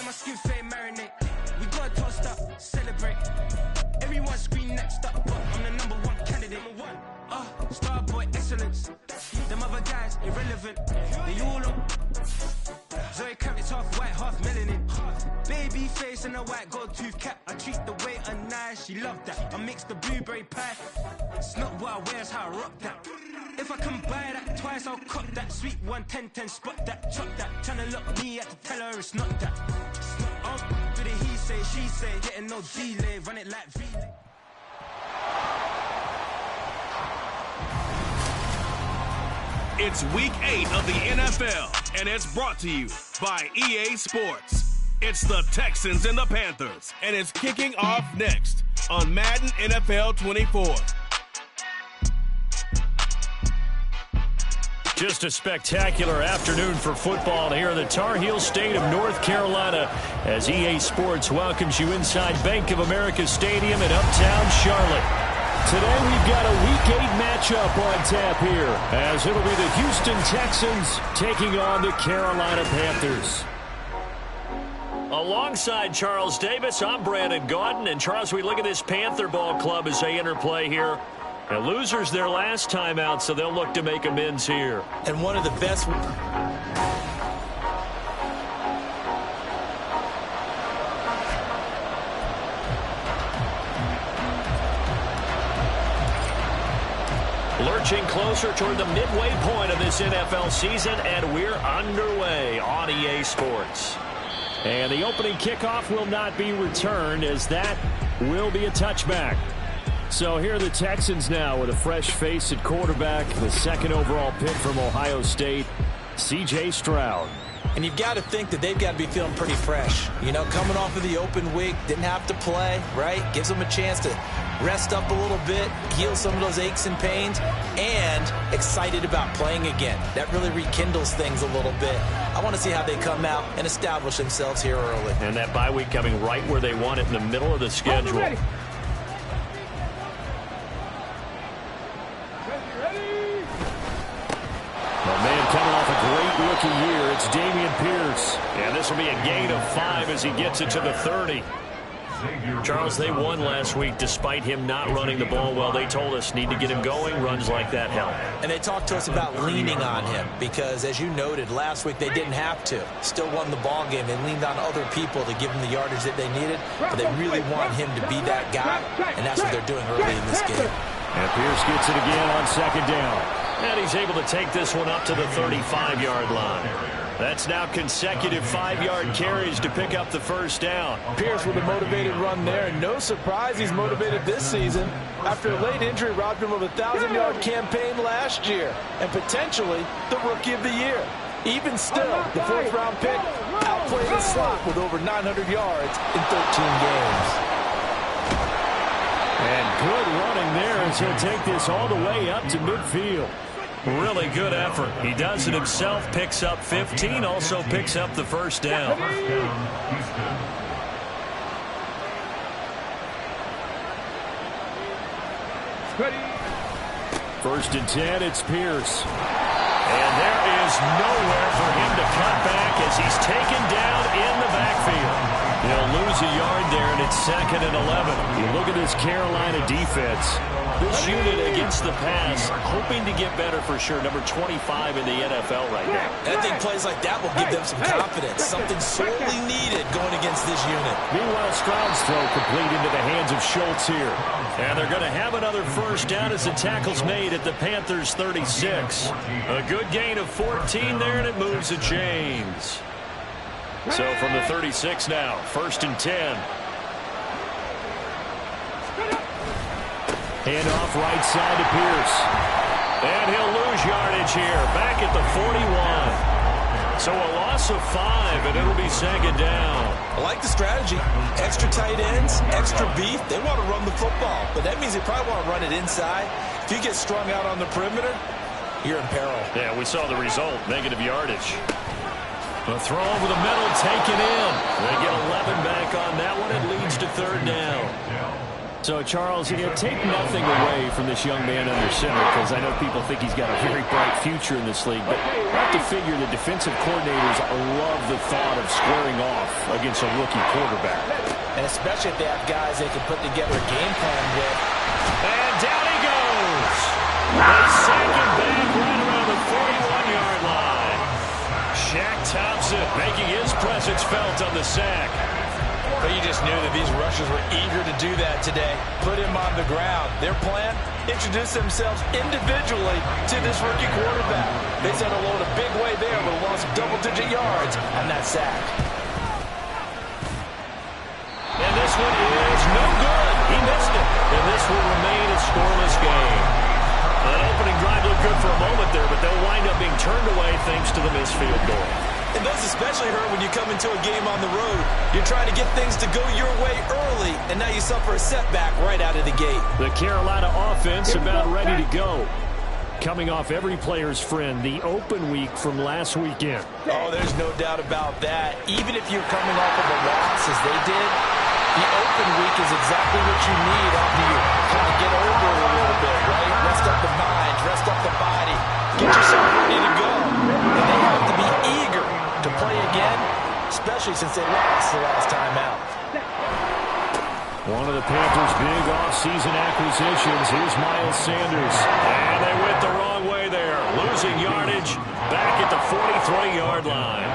my skin fade marinate. We gotta toast up, celebrate. Everyone scream next up, but I'm the #1 candidate. Starboy excellence. Them other guys irrelevant. They all look. Zoe Kravitz half white, half melanin. Baby face and a white gold tooth cap. I treat the waiter nice, she loved that. I mix the blueberry pie. It's not what I wear, it's how I rock that. If I can buy that twice, I'll cop that. Sweet 110, spot that, chop that. Tryna lock me, I have to tell her it's not that. Do the he say, she say, getting no delay, run it like relay. It's week 8 of the NFL, and it's brought to you by EA Sports. It's the Texans and the Panthers, and it's kicking off next on Madden NFL 24. Just a spectacular afternoon for football here in the Tar Heel state of North Carolina as EA Sports welcomes you inside Bank of America Stadium in Uptown Charlotte. Today we've got a Week 8 matchup on tap here, as it'll be the Houston Texans taking on the Carolina Panthers. Alongside Charles Davis, I'm Brandon Gaudin. And Charles, we look at this Panther ball club as they enter play here. The losers their last time out, so they'll look to make amends here. And one of the best... Lurching closer toward the midway point of this NFL season, and we're underway on EA Sports. And the opening kickoff will not be returned, as that will be a touchback. So here are the Texans now with a fresh face at quarterback, the second overall pick from Ohio State, C.J. Stroud. And you've got to think that they've got to be feeling pretty fresh. You know, coming off of the open week, didn't have to play, right? Gives them a chance to rest up a little bit, heal some of those aches and pains, and excited about playing again. That really rekindles things a little bit. I want to see how they come out and establish themselves here early. And that bye week coming right where they want it, in the middle of the schedule. Coming off a great rookie year, it's Dameon Pierce. And this will be a gain of 5 as he gets it to the 30. Charles, they won last week despite him not running the ball well. They told us need to get him going. Runs like that help. And they talked to us about leaning on him because, as you noted, last week they didn't have to. Still won the ball game. They leaned on other people to give them the yardage that they needed. But they really want him to be that guy, and that's what they're doing early in this game. And Pierce gets it again on second down. And he's able to take this one up to the 35-yard line. That's now consecutive 5-yard carries to pick up the first down. Pierce with a motivated run there, and no surprise he's motivated this season after a late injury robbed him of a 1,000-yard campaign last year and potentially the Rookie of the Year. Even still, the fourth-round pick outplayed the slot with over 900 yards in 13 games. And good running there as he'll take this all the way up to midfield. Really good effort. He does it himself, picks up 15, also picks up the first down. First and 10, it's Pierce. And there is nowhere for him to cut back as he's taken down in the backfield. He'll lose a yard there, and it's 2nd and 11. You look at this Carolina defense. This unit against the pass, hoping to get better for sure. Number 25 in the NFL right now. And I think plays like that will give them some confidence. Something sorely needed going against this unit. Meanwhile, Stroud's throw complete into the hands of Schultz here. And they're going to have another first down as the tackle's made at the Panthers' 36. A good gain of 14 there, and it moves the chains. So from the 36 now, 1st and 10. Hand off right side to Pierce. And he'll lose yardage here, back at the 41. So a loss of 5, and it'll be 2nd down. I like the strategy. Extra tight ends, extra beef. They want to run the football, but that means they probably want to run it inside. If you get strung out on the perimeter, you're in peril. Yeah, we saw the result, negative yardage. The throw over the middle, taken in. They get 11 back on that one. It leads to 3rd down. So, Charles, take nothing away from this young man under center, because I know people think he's got a very bright future in this league, but you have to figure the defensive coordinators love the thought of squaring off against a rookie quarterback. And especially if they have guys they can put together a game plan with. And down he goes. They sack him back right around the 41-yard line. Shaq Thompson making his presence felt on the sack. But you just knew that these rushers were eager to do that today. Put him on the ground. Their plan, introduce themselves individually to this rookie quarterback. They sent a load a big way there, but lost double-digit yards on that sack. And this one is no good. He missed it. And this will remain a scoreless game. An opening drive looked good for a moment there, but they'll wind up being turned away thanks to the missed field goal. And those especially hurt when you come into a game on the road. You're trying to get things to go your way early, and now you suffer a setback right out of the gate. The Carolina offense about ready to go. Coming off every player's friend, the open week from last weekend. Oh, there's no doubt about that. Even if you're coming off of a loss as they did, the open week is exactly what you need after you kind of get over it a little bit, right? Rest up the mind, rest up the body, get yourself ready to go. And they have to be eager to play again, especially since they lost the last time out. One of the Panthers' big off-season acquisitions. Here's Miles Sanders. And they went the wrong way there. Losing yardage back at the 43-yard line.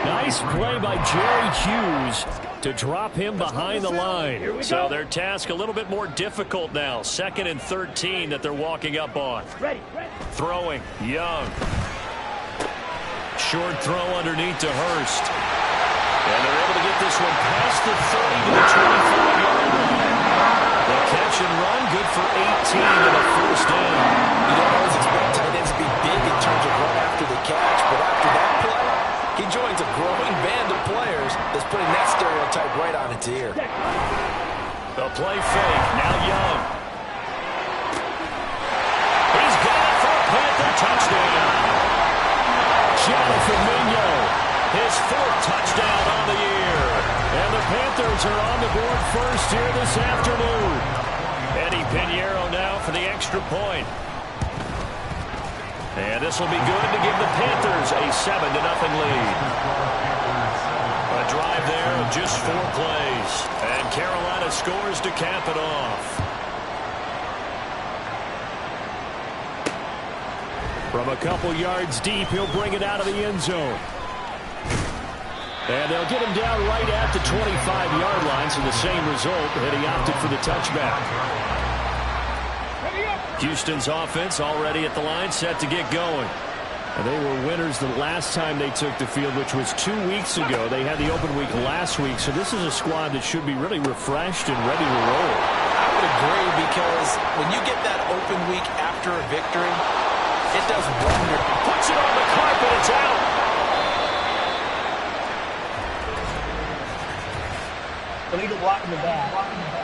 Nice play by Jerry Hughes to drop him behind the line. So their task a little bit more difficult now. 2nd and 13 that they're walking up on. Throwing, Young. Short throw underneath to Hurst. And they're able to get this one past the 30 to the 25-yard line. The catch and run, good for 18 and a first down. You don't always expect tight ends to be big in terms of run after the catch, but after that play, he joins a growing band of players that's putting that stereotype right on its ear. The play fake, now Young. He's got it for a Panther touchdown. Jonathan Mingo, his 4th touchdown on the year. And the Panthers are on the board first here this afternoon. Eddie Pinheiro now for the extra point. And this will be good to give the Panthers a 7-0 lead. A drive there of just 4 plays. And Carolina scores to cap it off. From a couple yards deep, he'll bring it out of the end zone. And they'll get him down right at the 25-yard line, so the same result, and he opted for the touchback. Houston's offense already at the line, set to get going. And they were winners the last time they took the field, which was 2 weeks ago. They had the open week last week, so this is a squad that should be really refreshed and ready to roll. I would agree, because when you get that open week after a victory, it does wonder. Puts it on the carpet, it's out. Illegal blocking the back.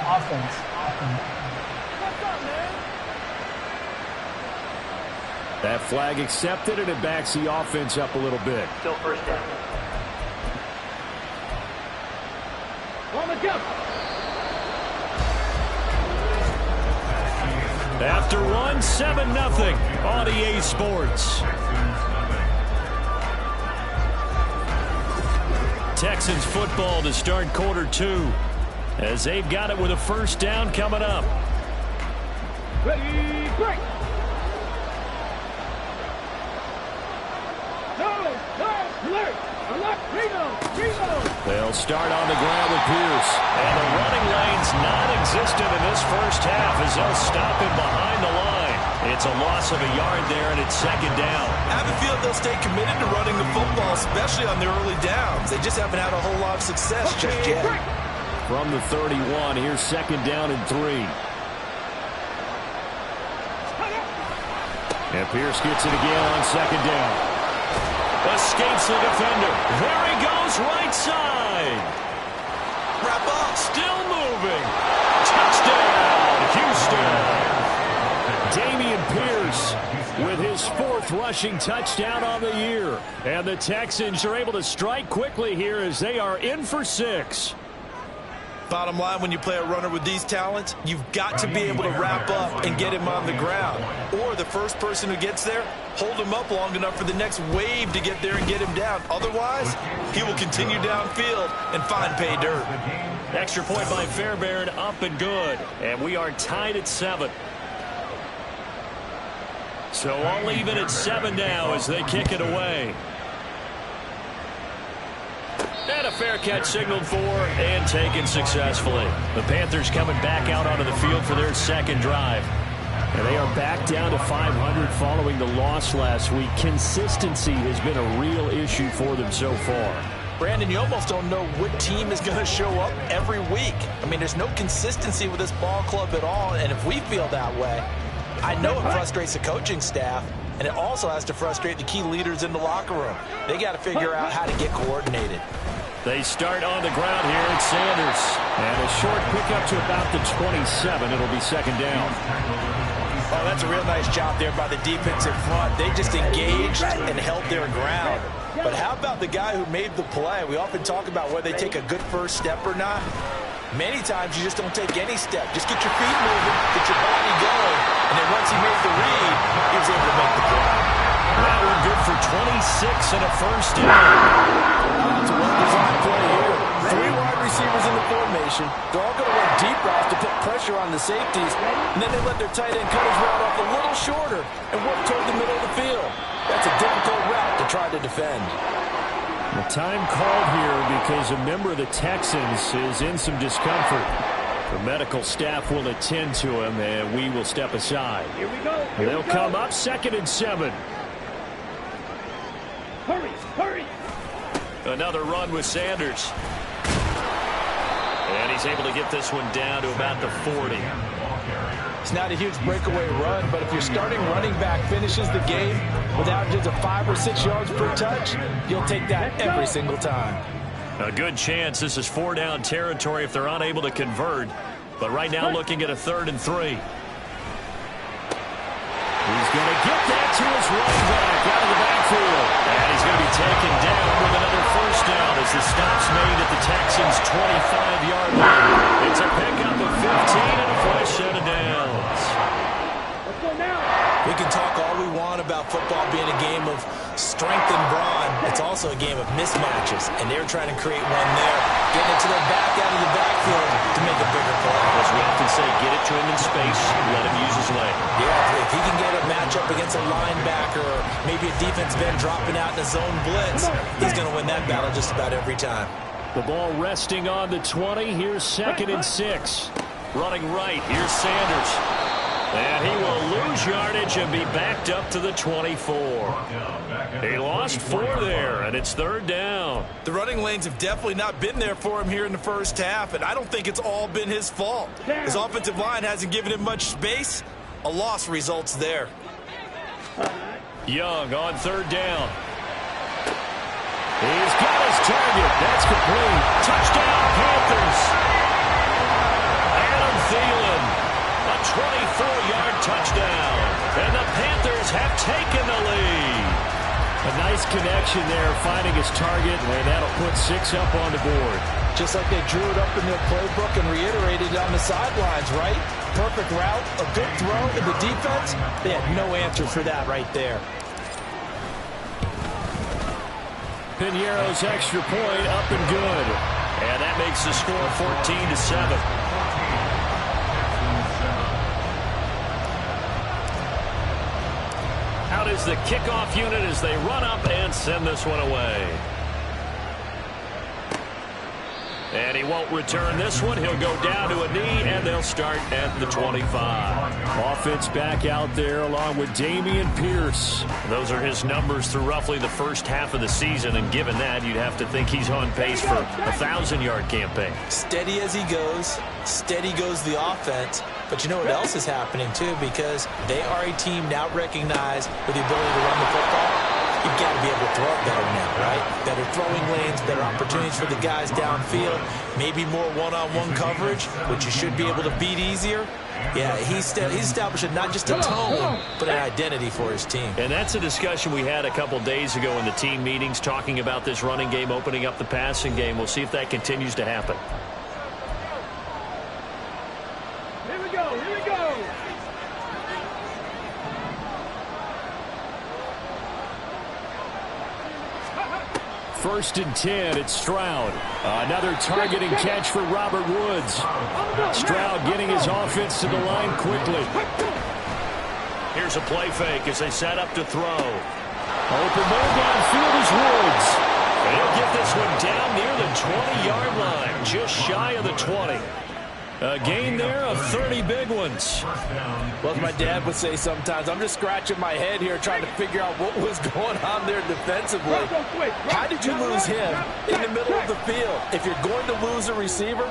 Offense. That flag accepted, and it backs the offense up a little bit. Still first down. On the jump. After one, 7-0 on EA Sports. Texans football to start quarter 2, as they've got it with a first down coming up. Ready, break. They'll start on the ground with Pierce. And the running lane's non-existent in this first half as they'll stop him behind the line. It's a loss of a yard there, and it's 2nd down. I have a feeling they'll stay committed to running the football, especially on their early downs. They just haven't had a whole lot of success just yet. From the 31, here's 2nd down and 3. And Pierce gets it again on 2nd down. Escapes the defender. There he goes, right side. Wrap up. Still moving. Touchdown, Houston. Dameon Pierce with his 4th rushing touchdown on the year. And the Texans are able to strike quickly here as they are in for 6. Bottom line, when you play a runner with these talents, you've got to be able to wrap up and get him on the ground. Or the first person who gets there, hold him up long enough for the next wave to get there and get him down. Otherwise, he will continue downfield and find pay dirt. Extra point by Fairbairn, up and good. And we are tied at 7. So all even at 7 now as they kick it away. And a fair catch signaled for and taken successfully. The Panthers coming back out onto the field for their second drive. And they are back down to 500 following the loss last week. Consistency has been a real issue for them so far. Brandon, you almost don't know what team is going to show up every week. I mean, there's no consistency with this ball club at all. And if we feel that way, I know it frustrates the coaching staff. And it also has to frustrate the key leaders in the locker room. They got to figure out how to get coordinated. They start on the ground here at Sanders. And a short pickup to about the 27. It'll be second down. Oh, that's a real nice job there by the defensive front. They just engaged and held their ground. But how about the guy who made the play? We often talk about whether they take a good first step or not. Many times you just don't take any step. Just get your feet moving, get your body going, and then once he made the read, he was able to make the play. That one good for 26 and a first down. It's a well-designed play here. 3 wide receivers in the formation. They're all going to run deep routes to put pressure on the safeties, and then they let their tight end cut his route off a little shorter and work toward the middle of the field. That's a difficult route to try to defend. The time called here because a member of the Texans is in some discomfort. The medical staff will attend to him, and we will step aside. Here we go. They'll come up 2nd and 7. Hurry. Another run with Sanders. And he's able to get this one down to about the 40. It's not a huge breakaway run, but if your starting running back finishes the game with averages of 5 or 6 yards per touch, you'll take that every single time. A good chance this is 4-down territory if they're unable to convert. But right now looking at a 3rd and 3. He's going to get that to his running back out of the backfield. And he's going to be taken down with another first down as the stop's made at the Texans' 25-yard line. It's a pickup of 15 and a fresh set of downs. Let's go now. We can talk all we want about football being a game of strength and brawn. It's also a game of mismatches, and they're trying to create one there, getting it to their back out of the backfield to make a bigger play. As we often say, get it to him in space, let him use his leg. Yeah, if he can get a matchup against a linebacker or maybe a defensive end dropping out in a zone blitz, he's going to win that battle just about every time. The ball resting on the 20. Here's 2nd and 6. Running right. Here's Sanders. And he will lose yardage and be backed up to the 24. He lost 4 there, and it's 3rd down. The running lanes have definitely not been there for him here in the first half, and I don't think it's all been his fault. His offensive line hasn't given him much space. A loss results there. Young on 3rd down. He's got his target. That's complete. Touchdown, Panthers. Adam Thielen. A 24-yard touchdown. And the Panthers have taken the lead. A nice connection there, finding his target, and that'll put 6 up on the board. Just like they drew it up in their playbook and reiterated on the sidelines, right? Perfect route, a good throw, and the defense, they had no answer for that right there. Piñeiro's extra point up and good. And that makes the score 14-7. Out is the kickoff unit as they run up and send this one away. And he won't return this one. He'll go down to a knee, and they'll start at the 25. Offense back out there along with Dameon Pierce. Those are his numbers through roughly the first half of the season, and given that, you'd have to think he's on pace for a 1,000-yard campaign. Steady as he goes, steady goes the offense. But you know what else is happening, too, because they are a team now recognized with the ability to run the football. You've got to be able to throw it better now, right? Better throwing lanes, better opportunities for the guys downfield, maybe more one-on-one coverage, which you should be able to beat easier. Yeah, he's establishing not just a tone, but an identity for his team. And that's a discussion we had a couple days ago in the team meetings, talking about this running game, opening up the passing game. We'll see if that continues to happen. First and 10, it's Stroud. Another targeting catch for Robert Woods. Stroud getting his offense to the line quickly. Here's a play fake as they set up to throw. Open man downfield is Woods. They'll get this one down near the 20-yard line, just shy of the 20. A gain there of 30 big ones. Well, as my dad would say sometimes, I'm just scratching my head here trying to figure out what was going on there defensively. How did you lose him in the middle of the field? If you're going to lose a receiver,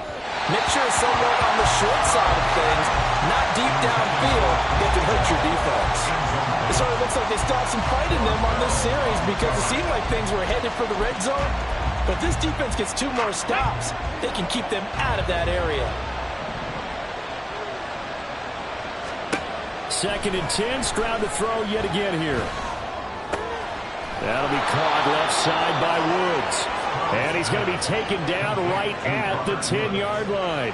make sure it's someone on the short side of things, not deep downfield, that can hurt your defense. It sort of looks like they stopped some fight in them on this series because it seemed like things were headed for the red zone. But if this defense gets 2 more stops, they can keep them out of that area. Second and 10, Stroud to throw yet again here. That'll be caught left side by Woods. And he's going to be taken down right at the 10-yard line.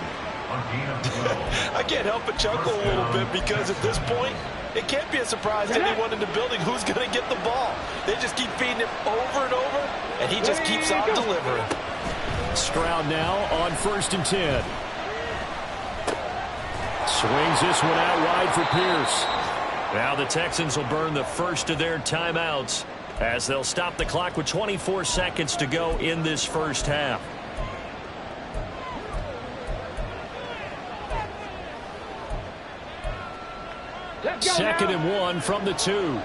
I can't help but chuckle a little bit because at this point, it can't be a surprise to anyone in the building who's going to get the ball. They just keep feeding him over and over, and he just keeps on delivering. Stroud now on first and 10. Swings this one out wide for Pierce. Now the Texans will burn the first of their timeouts as they'll stop the clock with 24 seconds to go in this first half. Second and 1 from the 2.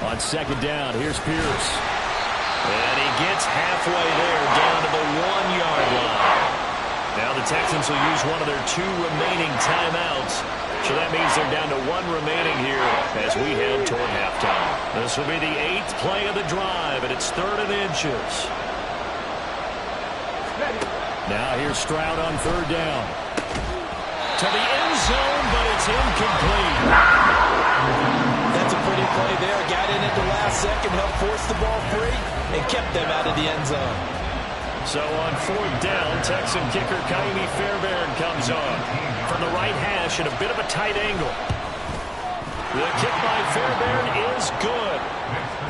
On second down, here's Pierce. And he gets halfway there down to the 1-yard line. Now the Texans will use one of their 2 remaining timeouts. So that means they're down to 1 remaining here as we head toward halftime. This will be the 8th play of the drive, and it's 3rd and inches. Now here's Stroud on 3rd down. To the end zone, but it's incomplete. That's a pretty play there. Got in at the last second, helped force the ball free, and kept them out of the end zone. So on 4th down, Texan kicker Kaimi Fairbairn comes on from the right hash at a bit of a tight angle. The kick by Fairbairn is good.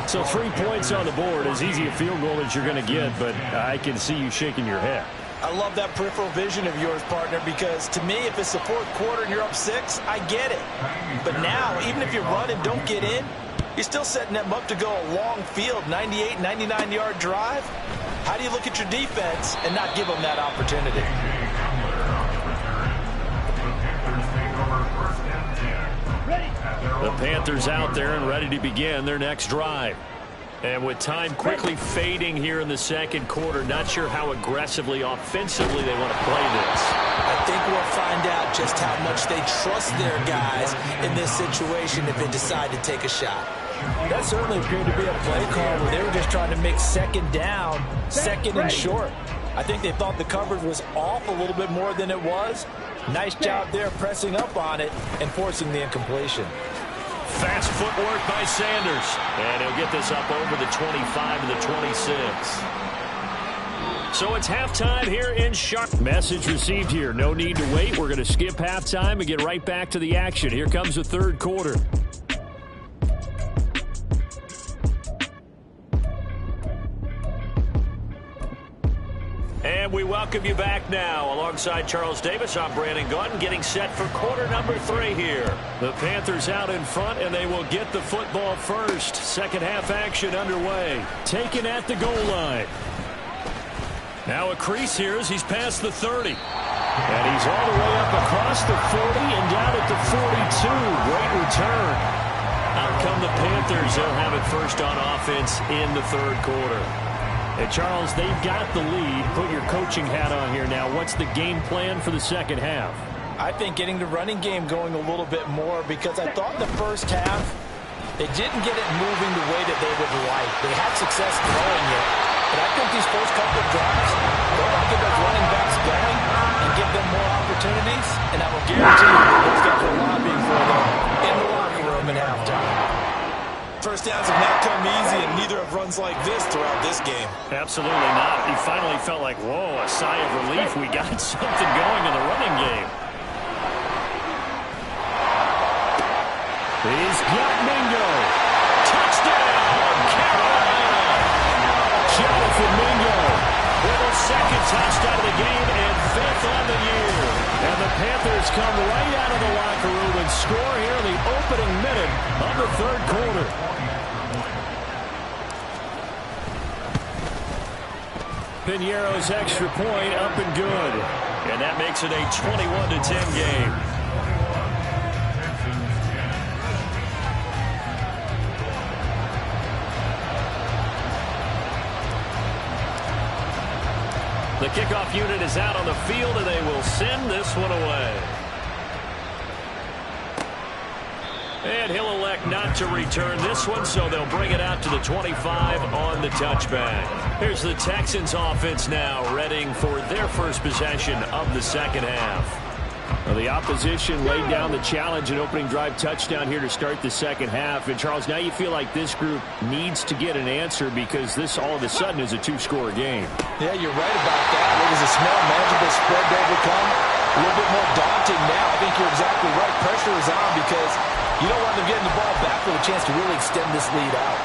So 3 points on the board, as easy a field goal as you're going to get, but I can see you shaking your head. I love that peripheral vision of yours, partner, because to me, if it's the 4th quarter and you're up 6, I get it. But now, even if you run and don't get in, you're still setting them up to go a long field, 98, 99-yard drive. How do you look at your defense and not give them that opportunity? The Panthers out there and ready to begin their next drive. And with time quickly fading here in the second quarter, not sure how aggressively, offensively they want to play this. I think we'll find out just how much they trust their guys in this situation if they decide to take a shot. That certainly appeared to be a play call where they were just trying to make second down, second and short. I think they thought the coverage was off a little bit more than it was. Nice job there pressing up on it and forcing the incompletion. Fast footwork by Sanders. And he'll get this up over the 25 to the 26. So it's halftime here in Charlotte. Message received here. No need to wait. We're going to skip halftime and get right back to the action. Here comes the 3rd quarter. And we welcome you back now. Alongside Charles Davis, I'm Brandon Gunn, getting set for quarter number 3 here. The Panthers out in front, and they will get the football first. Second half action underway. Taken at the goal line. Now a crease here as he's past the 30. And he's all the way up across the 40 and down at the 42. Great return. Out come the Panthers. They'll have it first on offense in the 3rd quarter. Hey, Charles, they've got the lead. Put your coaching hat on here now. What's the game plan for the second half? I think getting the running game going a little bit more because I thought the first half they didn't get it moving the way that they would like. They had success throwing it, but I think these first couple of drives, they'll want to get those running backs going and give them more opportunities, and I will guarantee you those guys are lobbying for them in the locker room at halftime. First downs have not come easy, and neither have runs like this throughout this game. Absolutely not. He finally felt like, whoa, a sigh of relief. We got something going in the running game. He's got Mingo. Touchdown, Carolina! Jonathan Mingo with a second touchdown of the game and 5th on the year. And the Panthers come right out of the locker room and score here in the opening minute of the 3rd quarter. Piñeiro's extra point up and good. And that makes it a 21-10 game. The kickoff unit is out on the field, and they will send this one away. And he'll elect not to return this one, so they'll bring it out to the 25 on the touchback. Here's the Texans offense now, readying for their first possession of the second half. Well, the opposition laid down the challenge and opening drive touchdown here to start the second half. And, Charles, now you feel like this group needs to get an answer because this all of a sudden is a 2-score game. Yeah, you're right about that. It was a small, manageable spread to overcome. A little bit more daunting now. I think you're exactly right. Pressure is on because you don't want them getting the ball back with a chance to really extend this lead out.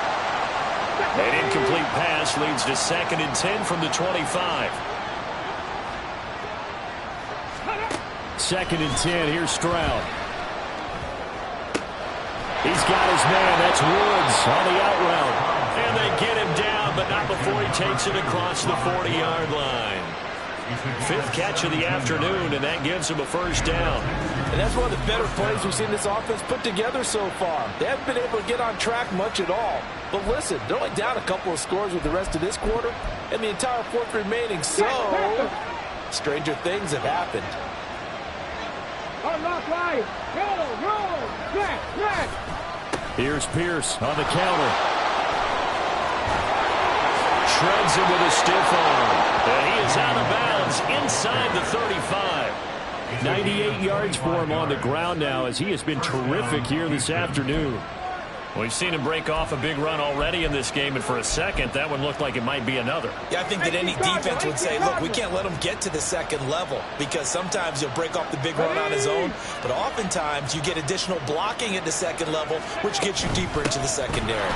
An incomplete pass leads to 2nd and 10 from the 25. 2nd and 10. Here's Stroud. He's got his man. That's Woods on the out route. And they get him down, but not before he takes it across the 40-yard line. 5th catch of the afternoon, and that gives him a first down. And that's one of the better plays we've seen this offense put together so far. They haven't been able to get on track much at all. But listen, they're only down a couple of scores with the rest of this quarter and the entire 4th remaining. So, stranger things have happened. Here's Pierce on the counter. Shreds him with a stiff arm. And he is out of bounds inside the 35. 98 yards for him on the ground now as he has been terrific here this afternoon. We've seen him break off a big run already in this game, and for a second, that one looked like it might be another. Yeah, I think that any defense would say, look, we can't let him get to the second level because sometimes he'll break off the big run on his own, but oftentimes you get additional blocking at the second level, which gets you deeper into the secondary.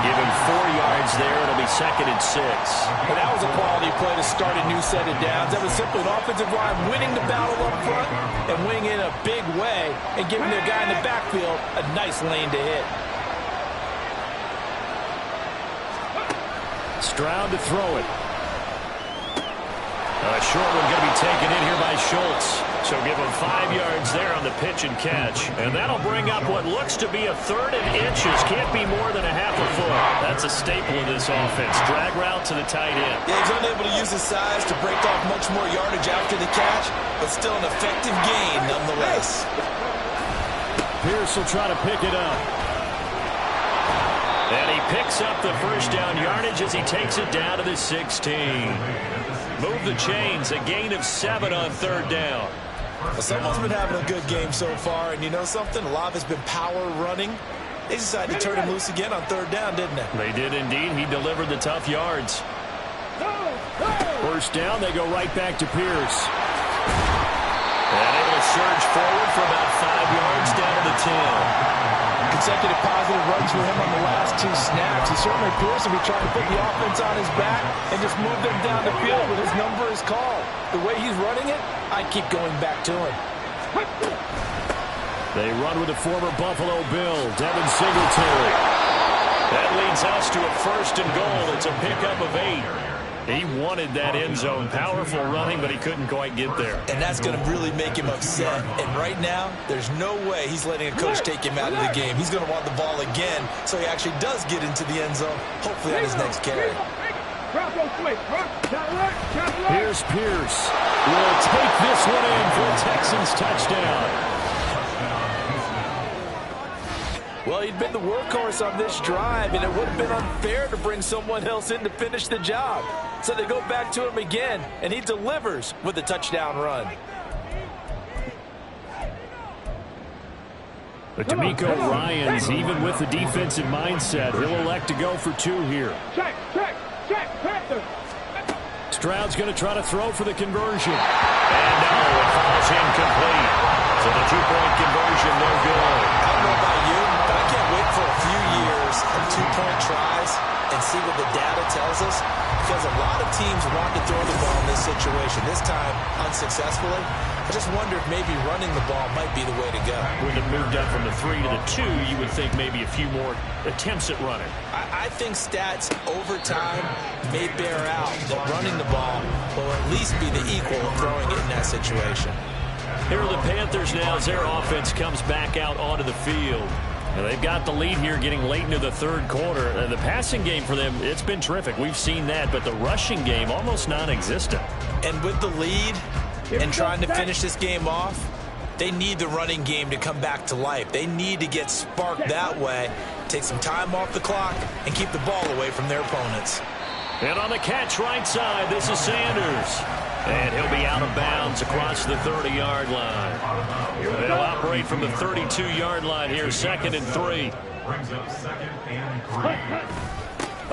Give him 4 yards there. It'll be 2nd and 6. And that was a quality play to start a new set of downs. That was simply an offensive line winning the battle up front and winning in a big way and giving their guy in the backfield a nice lane to hit. Stroud to throw it. A short one going to be taken in here by Schultz. So give him 5 yards there on the pitch and catch. And that'll bring up what looks to be a 3rd and inches. Can't be more than a half a foot. That's a staple of this offense. Drag route to the tight end. Yeah, he's unable to use his size to break off much more yardage after the catch, but still an effective gain nonetheless. Pierce will try to pick it up. And he picks up the first down yardage as he takes it down to the 16. Move the chains, a gain of 7 on 3rd down. Well, someone's been having a good game so far, and you know something? A lot of it's been power running. They decided to turn him loose again on 3rd down, didn't they? They did indeed. He delivered the tough yards. First down, they go right back to Pierce. And able to surge forward for about 5 yards down to the 10. Consecutive positive runs for him on the last 2 snaps. He certainly appears to be trying to put the offense on his back and just move them down the field when his number is called. The way he's running it, I keep going back to him. They run with the former Buffalo Bill, Devin Singletary. That leads us to a 1st and goal. It's a pickup of 8. He wanted that end zone. Powerful running, but he couldn't quite get there. And that's going to really make him upset. And right now, there's no way he's letting a coach take him out of the game. He's going to want the ball again, so he actually does get into the end zone, hopefully on his next carry. Here's Pierce. Will take this one in for a Texans touchdown. Well, he'd been the workhorse on this drive, and it would have been unfair to bring someone else in to finish the job. So they go back to him again, and he delivers with a touchdown run. But D'Amico Ryans, even with the defensive mindset, he'll elect to go for 2 here. Check, Panther. Stroud's going to try to throw for the conversion. And no, it falls incomplete. So the two-point conversion, no good. I don't know about you, but I can't wait for a few years of two-point tries and see what the data tells us, because a lot of teams want to throw the ball in this situation. This time, unsuccessfully. I just wonder if maybe running the ball might be the way to go. With it moved up from the 3 to the 2, you would think maybe a few more attempts at running. I think stats over time may bear out that running the ball will at least be the equal of throwing it in that situation. Here are the Panthers now as their offense comes back out onto the field. Now they've got the lead here getting late into the third quarter. And the passing game for them, it's been terrific. We've seen that, but the rushing game almost non-existent. And with the lead and trying to finish this game off, they need the running game to come back to life. They need to get sparked that way, take some time off the clock, and keep the ball away from their opponents. And on the catch right side, this is Sanders. And he'll be out of bounds across the 30-yard line. They'll operate from the 32-yard line here, 2nd and 3.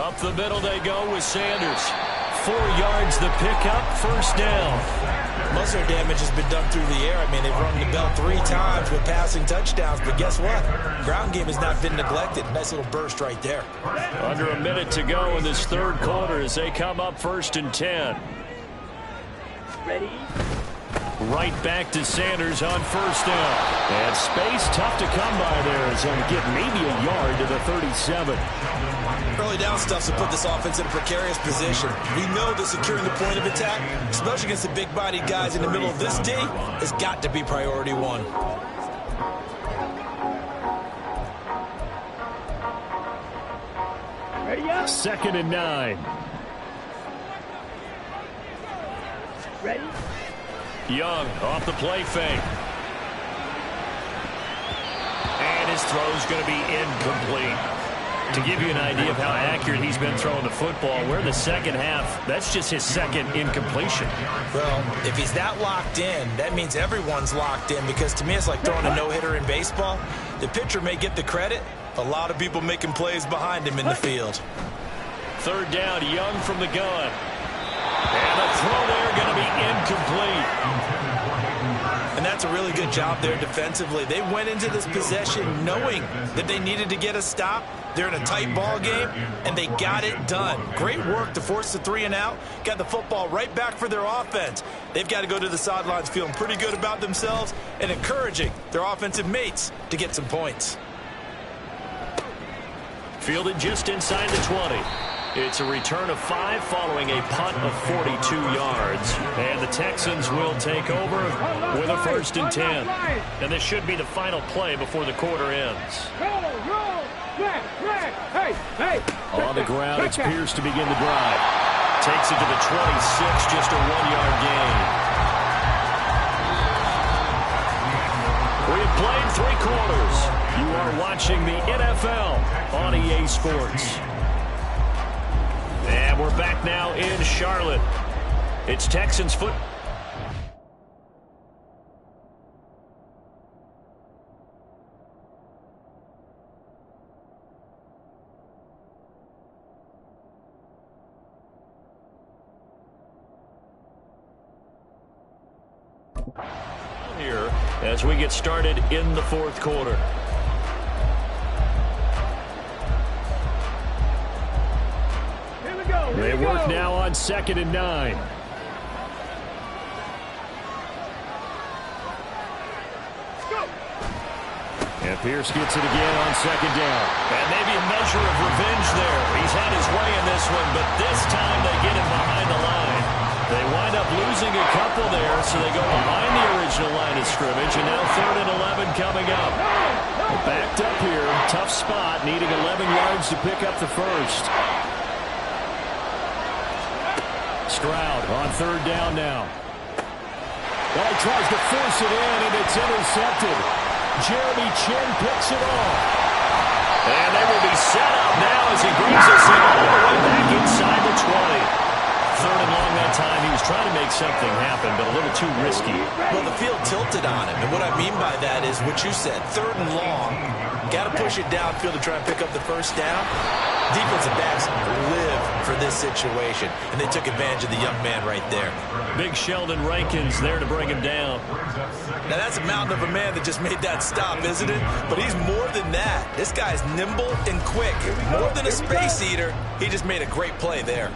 Up the middle they go with Sanders. 4 yards the pickup, first down. Most of their damage has been done through the air. I mean, they've rung the bell 3 times with passing touchdowns, but guess what? Ground game has not been neglected. Nice little burst right there. Under a minute to go in this third quarter as they come up 1st and 10. Ready? Right back to Sanders on first down. And space tough to come by there as he'll get maybe a yard to the 37. Early down stuff to put this offense in a precarious position. We know that securing the point of attack, especially against the big-bodied guys in the middle of this D, has got to be priority 1. Ready up? 2nd and 9. Ready? Young off the play fake. And his throw's going to be incomplete. To give you an idea of how accurate he's been throwing the football, we're the second half. That's just his 2nd incompletion. Well, if he's that locked in, that means everyone's locked in, because to me it's like throwing a no-hitter in baseball. The pitcher may get the credit. A lot of people making plays behind him in the field. 3rd down, Young from the gun. And the throw there going to be incomplete. And that's a really good job there defensively. They went into this possession knowing that they needed to get a stop. They're in a tight ball game, and they got it done. Great work to force the 3 and out. Got the football right back for their offense. They've got to go to the sidelines feeling pretty good about themselves and encouraging their offensive mates to get some points. Fielded just inside the 20. It's a return of 5 following a punt of 42 yards. And the Texans will take over with a 1st and 10. And this should be the final play before the quarter ends. On the ground, it's Pierce to begin the drive. Takes it to the 26, just a 1-yard gain. We have played 3 quarters. You are watching the NFL on EA Sports. And we're back now in Charlotte. It's Texans football. Here as we get started in the fourth quarter. They work now on 2nd and 9. And Pierce gets it again on 2nd down. And maybe a measure of revenge there. He's had his way in this one, but this time they get him behind the line. They wind up losing a couple there, so they go behind the original line of scrimmage, and now 3rd and 11 coming up. Backed up here, tough spot, needing 11 yards to pick up the first. Stroud on 3rd down now. Well, he tries to force it in, and it's intercepted. Jeremy Chin picks it off. And they will be set up now as he brings us in all the way back inside the 20. 3rd and long that time. He was trying to make something happen, but a little too risky. Well, the field tilted on him, and what I mean by that is what you said, 3rd and long. Got to push it downfield to try and pick up the first down. Defensive backs live for this situation, and they took advantage of the young man right there. Big Sheldon Rankins there to bring him down. Now, that's a mountain of a man that just made that stop, isn't it? But he's more than that. This guy's nimble and quick. More than a space eater, he just made a great play there.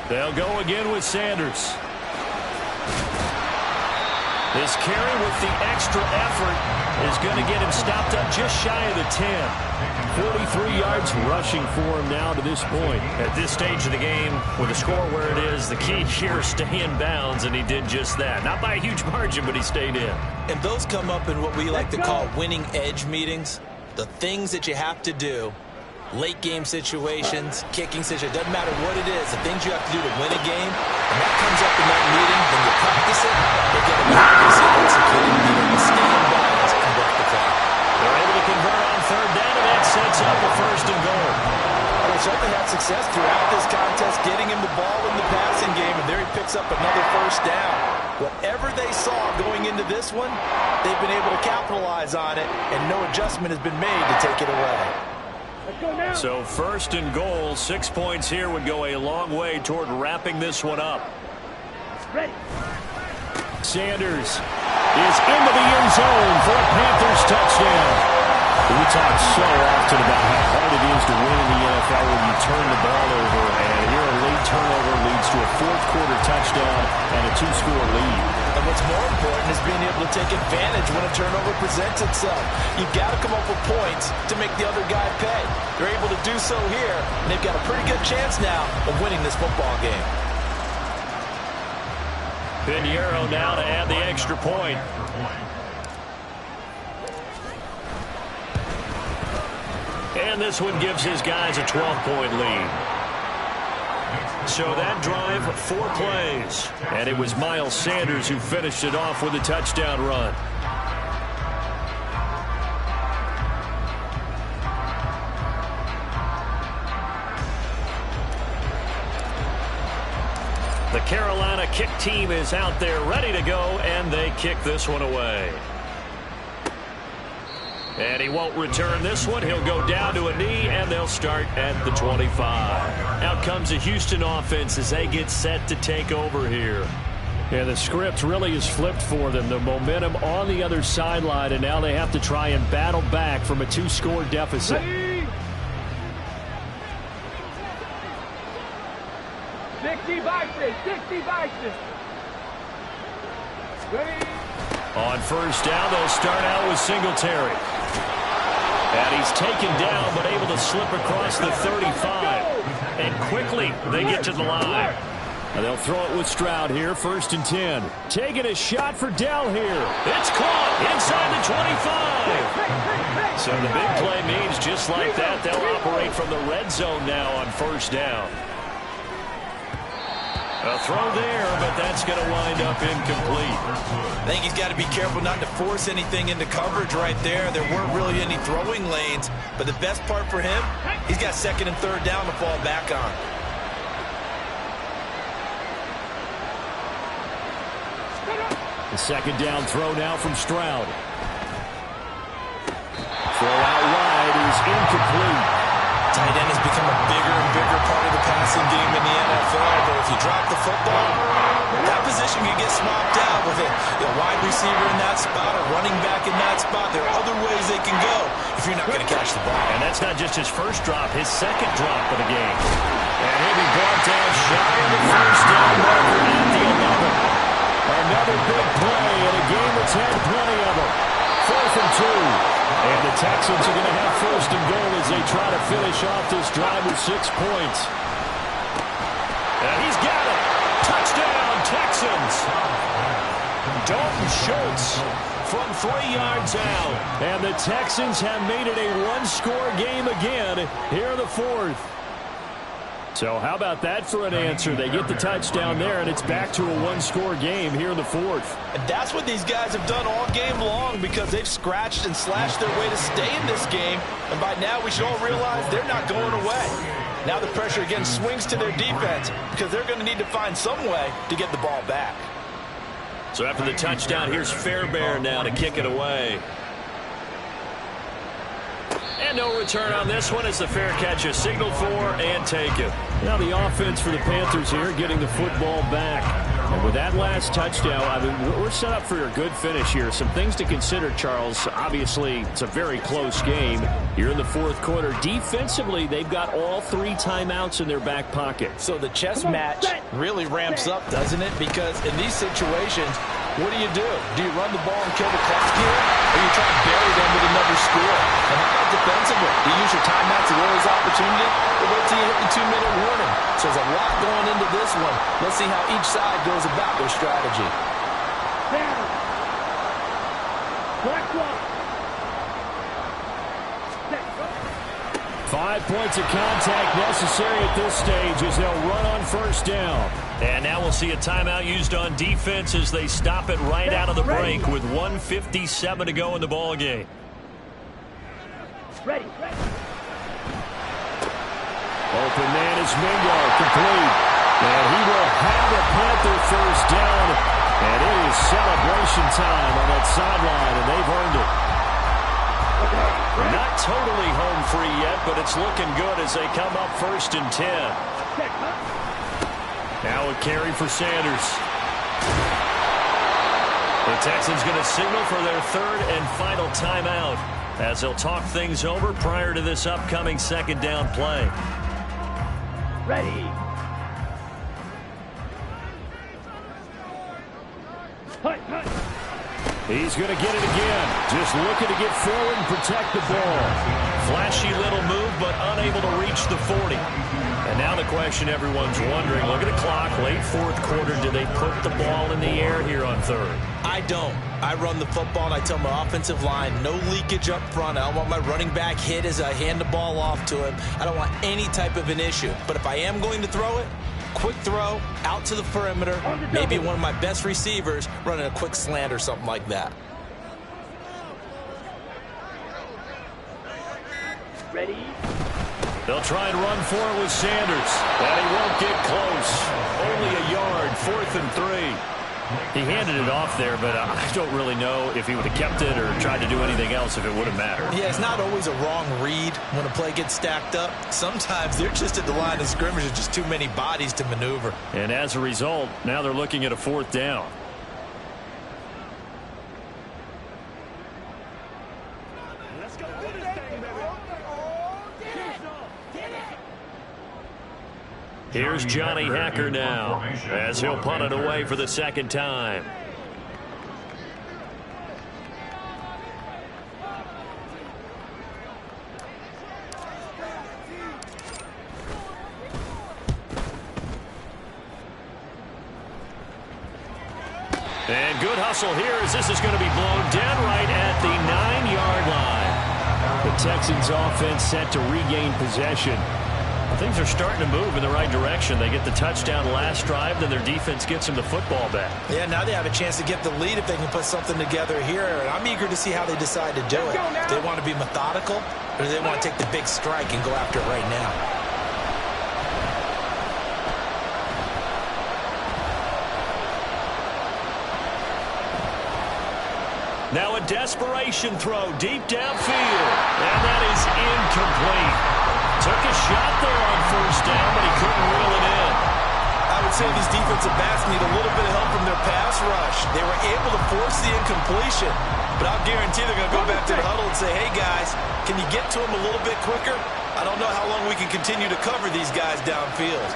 They'll go again with Sanders. This carry with the extra effort is going to get him stopped up just shy of the 10. 43 yards rushing for him now to this point. At this stage of the game, with the score where it is, the key here is stay in bounds, and he did just that. Not by a huge margin, but he stayed in. And those come up in what we like to call winning edge meetings. The things that you have to do. Late game situations, kicking situations, doesn't matter what it is, the things you have to do to win a game, and that comes up in that meeting, then you practice it, they get it practice it, execute it, you stay in bounds and convert the clock. They're able to convert on third down, and that sets up a first and goal. They certainly had success throughout this contest, getting him the ball in the passing game, and there he picks up another first down. Whatever they saw going into this one, they've been able to capitalize on it, and no adjustment has been made to take it away. So first and goal, 6 points here would go a long way toward wrapping this one up. Ready. Sanders is into the end zone for a Panthers touchdown. We talk so often about how hard it is to win in the NFL when you turn the ball over, and here a late turnover leads to a fourth-quarter touchdown and a two-score lead. And what's more important is being able to take advantage when a turnover presents itself. You've got to come up with points to make the other guy pay. They're able to do so here, and they've got a pretty good chance now of winning this football game. Pinheiro now to add the extra point. And this one gives his guys a 12-point lead. So that drive, 4 plays. And it was Miles Sanders who finished it off with a touchdown run. The Carolina kick team is out there ready to go, and they kick this one away. And he won't return this one. He'll go down to a knee, and they'll start at the 25. Out comes the Houston offense as they get set to take over here. And the script really is flipped for them. The momentum on the other sideline, and now they have to try and battle back from a 2-score deficit. Ready. 60 Bison, 60 Bison. Ready. On first down, they'll start out with Singletary. And he's taken down, but able to slip across the 35. And quickly, they get to the line. And they'll throw it with Stroud here, 1st and 10. Taking a shot for Dell here. It's caught inside the 25. So the big play means just like that, they'll operate from the red zone now on first down. A throw there, but that's going to wind up incomplete. I think he's got to be careful not to force anything into coverage right there. There weren't really any throwing lanes, but the best part for him, he's got 2nd and 3rd down to fall back on. The 2nd down throw now from Stroud. Throw out wide is incomplete. Tight end has become a bigger and bigger part of the passing game in the NFL, but if you drop the football, that position can get swapped out with a wide receiver in that spot, a running back in that spot. There are other ways they can go if you're not going to catch the ball. And that's not just his first drop, his 2nd drop of the game. And he'll be brought down shy of the first down marker at the 11. Another big play in a game that's had plenty of them. 4th and 2. And the Texans are going to have 1st and goal as they try to finish off this drive with 6 points. And he's got it. Touchdown, Texans. Dalton Schultz from 3 yards out. And the Texans have made it a 1-score game again here in the 4th. So how about that for an answer? They get the touchdown there, and it's back to a 1-score game here in the 4th. And that's what these guys have done all game long because they've scratched and slashed their way to stay in this game. And by now, we should all realize they're not going away. Now the pressure again swings to their defense because they're going to need to find some way to get the ball back. So after the touchdown, here's Fairbairn now to kick it away. And And no return on this one as the fair catch is signaled for and taken. Now the offense for the Panthers here getting the football back. And with that last touchdown, I mean, we're set up for a good finish here. Some things to consider, Charles. Obviously, it's a very close game. You're in the fourth quarter. Defensively, they've got all 3 timeouts in their back pocket. So the chess match really ramps up, doesn't it? Because in these situations, what do? Do you run the ball and kill the clock here? Or you try to bury them with another score? And how about defensively? Do you use your timeouts to realize opportunity? Or wait till you hit the 2-minute warning? So there's a lot going into this one. Let's see how each side goes about their strategy. Down. Black block. 5 points of contact necessary at this stage as they'll run on first down. And now we'll see a timeout used on defense as they stop it right out of the break with 1:57 to go in the ball game. Ready. Open man is Mingo, complete. And he will have a Panther first down. And it is celebration time on that sideline, and they've earned it. Not totally home free yet, but it's looking good as they come up 1st and 10. Now a carry for Sanders. The Texans going to signal for their 3rd and final timeout as they'll talk things over prior to this upcoming 2nd down play. Ready. He's going to get it again. Just looking to get forward and protect the ball. Flashy little move, but unable to reach the 40. And now the question everyone's wondering, look at the clock, late 4th quarter, do they put the ball in the air here on 3rd? I don't. I run the football, and I tell my offensive line, no leakage up front. I don't want my running back hit as I hand the ball off to him. I don't want any type of an issue. But if I am going to throw it, quick throw, out to the perimeter, maybe one of my best receivers running a quick slant or something like that. Ready. They'll try and run for it with Sanders. And he won't get close. Only a yard, 4th and 3. He handed it off there, but I don't really know if he would have kept it or tried to do anything else if it would have mattered. Yeah, it's not always a wrong read when a play gets stacked up. Sometimes they're just at the line of scrimmage. There's just too many bodies to maneuver. And as a result, now they're looking at a 4th down. Here's Johnny Hacker now as he'll punt it away for the 2nd time. And good hustle here as this is going to be blown dead right at the 9-yard line. The Texans offense set to regain possession. Things are starting to move in the right direction. They get the touchdown last drive, then their defense gets them the football back. Yeah, now they have a chance to get the lead if they can put something together here. And I'm eager to see how they decide to do it. Do they want to be methodical, or do they want to take the big strike and go after it right now? Now a desperation throw deep downfield. And that is incomplete. Took a shot there on 1st down, but he couldn't reel it in. I would say these defensive backs need a little bit of help from their pass rush. They were able to force the incompletion, but I'll guarantee they're going to go back to the huddle and say, hey, guys, can you get to them a little bit quicker? I don't know how long we can continue to cover these guys downfield.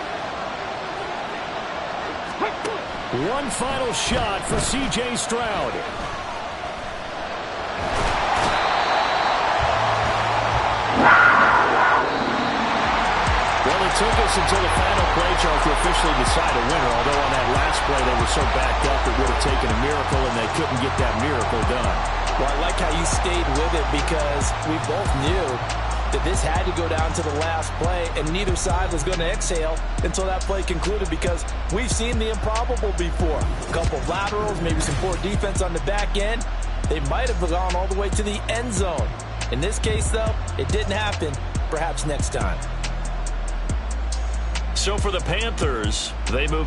One final shot for C.J. Stroud. Well, it took us until the final play, Charles, to officially decide a winner, although on that last play they were so backed up it would have taken a miracle, and they couldn't get that miracle done. Well, I like how you stayed with it because we both knew that this had to go down to the last play, and neither side was going to exhale until that play concluded because we've seen the improbable before. A couple of laterals, maybe some poor defense on the back end. They might have gone all the way to the end zone. In this case, though, it didn't happen. Perhaps next time. So for the Panthers, they move